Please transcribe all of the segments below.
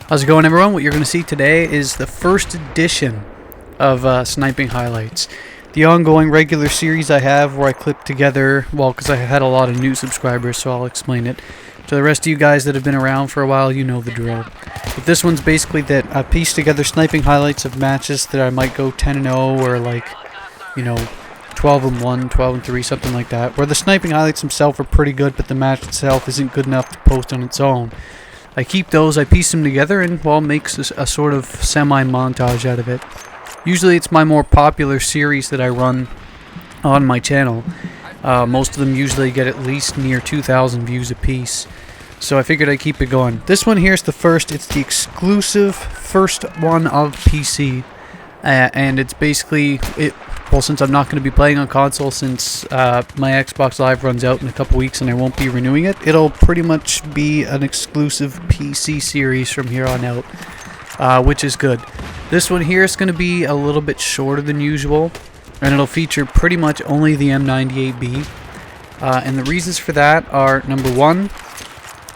How's it going, everyone? What you're going to see today is the first edition of Sniping Highlights. The ongoing regular series I have where I clip together, well, because I had a lot of new subscribers, so I'll explain it. To the rest of you guys that have been around for a while, you know the drill. But this one's basically that I piece together sniping highlights of matches that I might go 10-0 or like, 12-1, 12-3, something like that. Where the sniping highlights themselves are pretty good, but the match itself isn't good enough to post on its own. I keep those, I piece them together, and, well, makes a sort of semi-montage out of it. Usually it's my more popular series that I run on my channel. Most of them usually get at least near 2,000 views a piece. So I figured I'd keep it going. This one here is the first. It's the exclusive first one of PC. And it's basically... Well, since I'm not going to be playing on console since my Xbox Live runs out in a couple weeks and I won't be renewing it, it'll pretty much be an exclusive PC series from here on out, which is good. This one here is going to be a little bit shorter than usual, and it'll feature pretty much only the M98B. And the reasons for that are, number one,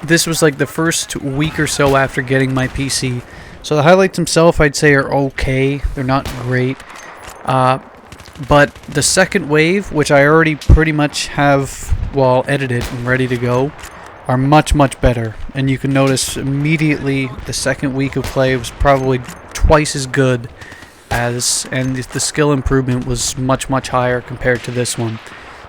this was like the first week or so after getting my PC. So the highlights themselves, I'd say, are okay. They're not great. But the second wave, which I already pretty much have, well, edited and ready to go, are much, much better. And you can notice immediately the second week of play was probably twice as good as, and the skill improvement was much, much higher compared to this one.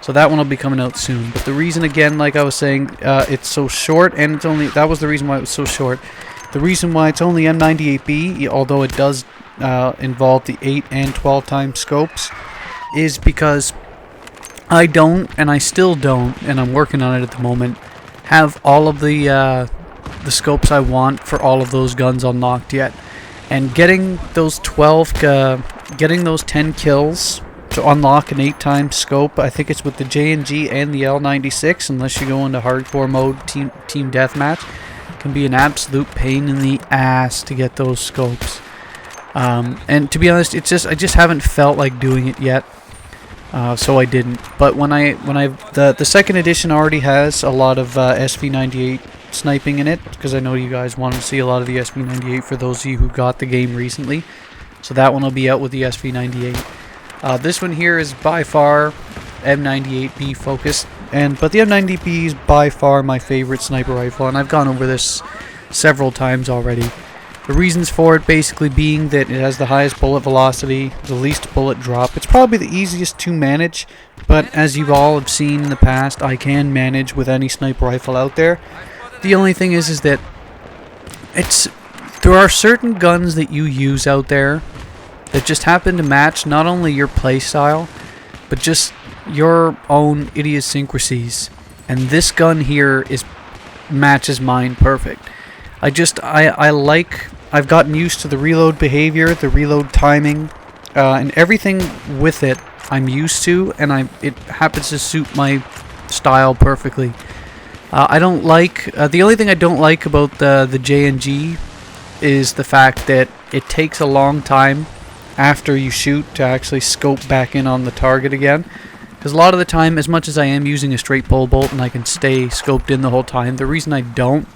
So that one will be coming out soon. But the reason, again, like I was saying, it's so short, and it's only, that was the reason why it was so short. The reason why it's only M98B, although it does involve the 8 and 12 times scopes, is because I don't, and I still don't, and I'm working on it at the moment, have all of the scopes I want for all of those guns unlocked yet. And getting those 10 kills to unlock an 8 times scope, I think it's with the J&G and the L96, unless you go into hardcore mode, team deathmatch, can be an absolute pain in the ass to get those scopes. And to be honest, I just haven't felt like doing it yet. So I didn't. But the second edition already has a lot of SV98 sniping in it, because I know you guys want to see a lot of the SV98 for those of you who got the game recently. So that one will be out with the SV98. This one here is by far M98B focused, but the M98B is by far my favorite sniper rifle, and I've gone over this several times already. The reasons for it basically being that it has the highest bullet velocity, the least bullet drop. It's probably the easiest to manage, but as you all have seen in the past, I can manage with any sniper rifle out there. The only thing is that there are certain guns that you use out there that just happen to match not only your playstyle, but just your own idiosyncrasies. And this gun here matches mine perfect. I've gotten used to the reload behavior, the reload timing, and everything with it I'm used to, and it happens to suit my style perfectly. The only thing I don't like about the J&G is the fact that it takes a long time after you shoot to actually scope back in on the target again. Because a lot of the time, as much as I am using a straight pole bolt and I can stay scoped in the whole time, the reason I don't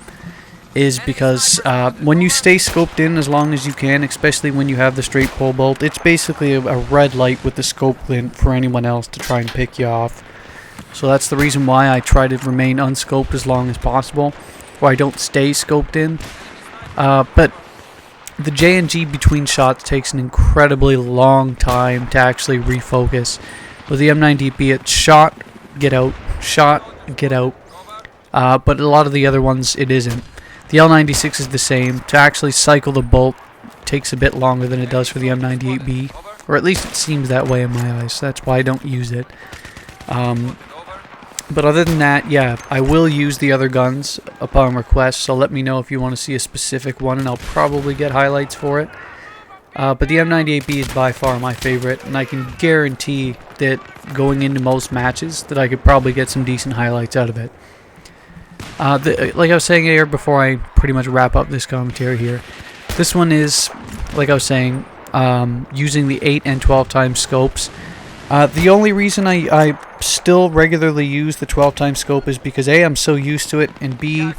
is because when you stay scoped in as long as you can, especially when you have the straight pole bolt, it's basically a red light with the scope glint for anyone else to try and pick you off. So that's the reason why I try to remain unscoped as long as possible, or I don't stay scoped in. But the J&G between shots takes an incredibly long time to actually refocus. With the M90B, it's shot, get out, but a lot of the other ones, it isn't. The L96 is the same. To actually cycle the bolt takes a bit longer than it does for the M98B, or at least it seems that way in my eyes, so that's why I don't use it. But other than that, yeah, I will use the other guns upon request, so let me know if you want to see a specific one, and I'll probably get highlights for it. But the M98B is by far my favorite, and I can guarantee that going into most matches that I could probably get some decent highlights out of it. Like I was saying here before I pretty much wrap up this commentary here, this one is, like I was saying, using the 8 and 12 times scopes. The only reason I still regularly use the 12 times scope is because A, I'm so used to it, and B,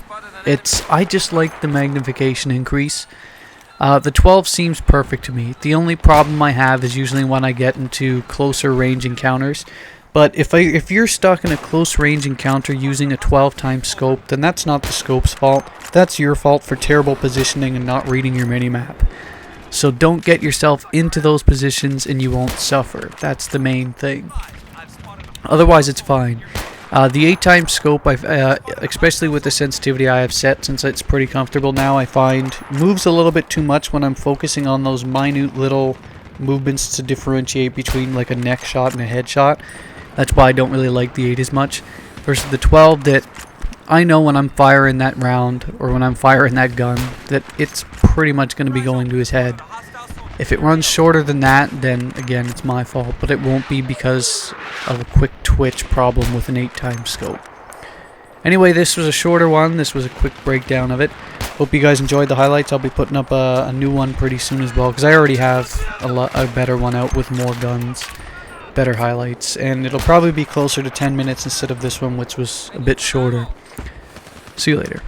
I just like the magnification increase. The 12 seems perfect to me. The only problem I have is usually when I get into closer range encounters. But if you're stuck in a close range encounter using a 12 times scope, then that's not the scope's fault. That's your fault for terrible positioning and not reading your minimap. So don't get yourself into those positions and you won't suffer. That's the main thing. Otherwise it's fine. The 8 times scope, especially with the sensitivity I have set, since it's pretty comfortable now, I find moves a little bit too much when I'm focusing on those minute little movements to differentiate between like a neck shot and a head shot. That's why I don't really like the 8 as much. Versus the 12, that I know when I'm firing that round, or when I'm firing that gun, that it's pretty much going to be going to his head. If it runs shorter than that, then again, it's my fault, but it won't be because of a quick twitch problem with an 8 times scope. Anyway, this was a shorter one. This was a quick breakdown of it. Hope you guys enjoyed the highlights. I'll be putting up a new one pretty soon as well, because I already have a better one out with more guns, better highlights, and it'll probably be closer to 10 minutes instead of this one, which was a bit shorter. See you later.